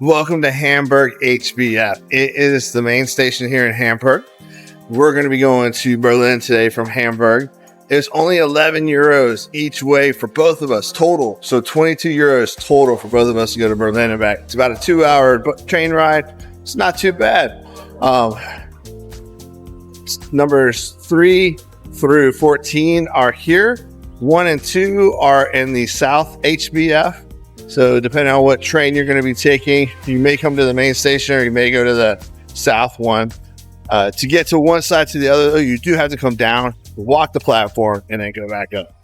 Welcome to Hamburg HBF. It is the main station here in Hamburg. We're going to be going to Berlin today from Hamburg. It's only 11 euros each way for both of us total. So 22 euros total for both of us to go to Berlin and back. It's about a 2-hour train ride. It's not too bad. Numbers 3 through 14 are here. 1 and 2 are in the South HBF. So depending on what train you're going to be taking, you may come to the main station or you may go to the South one. To get to one side to the other, you do have to come down, walk the platform, and then go back up.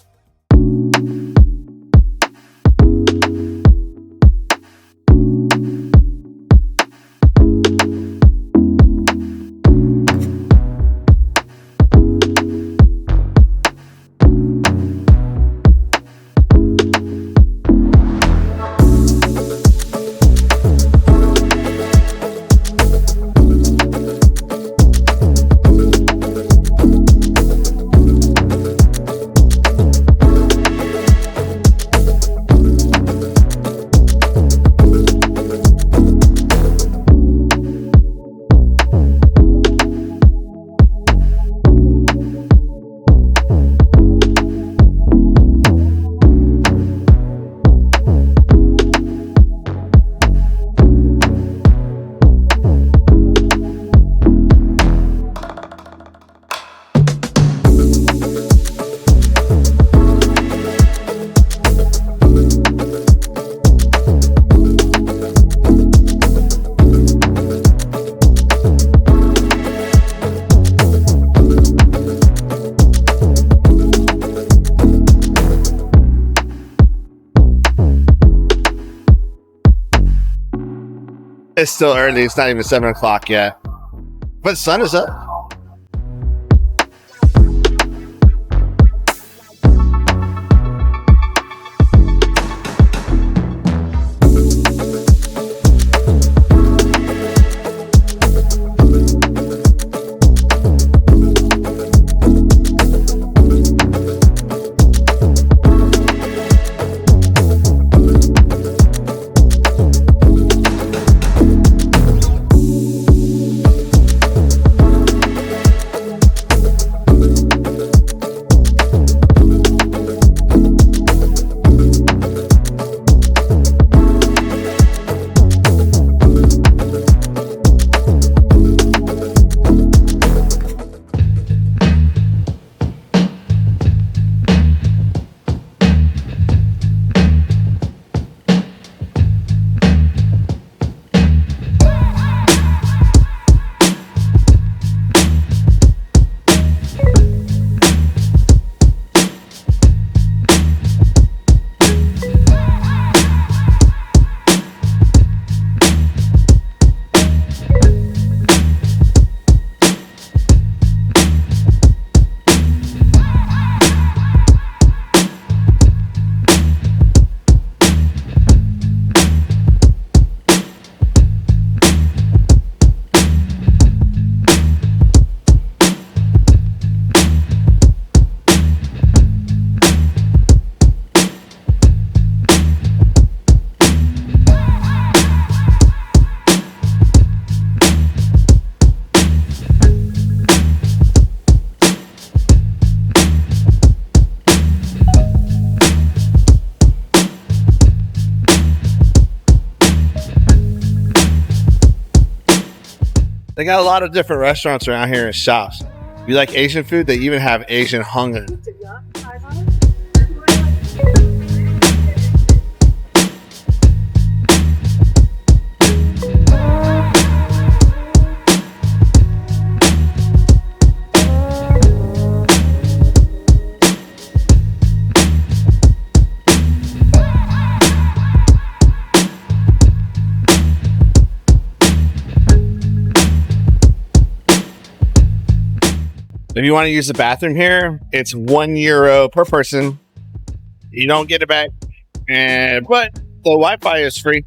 It's still early. It's not even 7 o'clock yet. But the sun is up. They got a lot of different restaurants around here and shops. If you like Asian food, they even have Asian hunger. If you want to use the bathroom here, it's €1 per person. You don't get it back, but the Wi-Fi is free.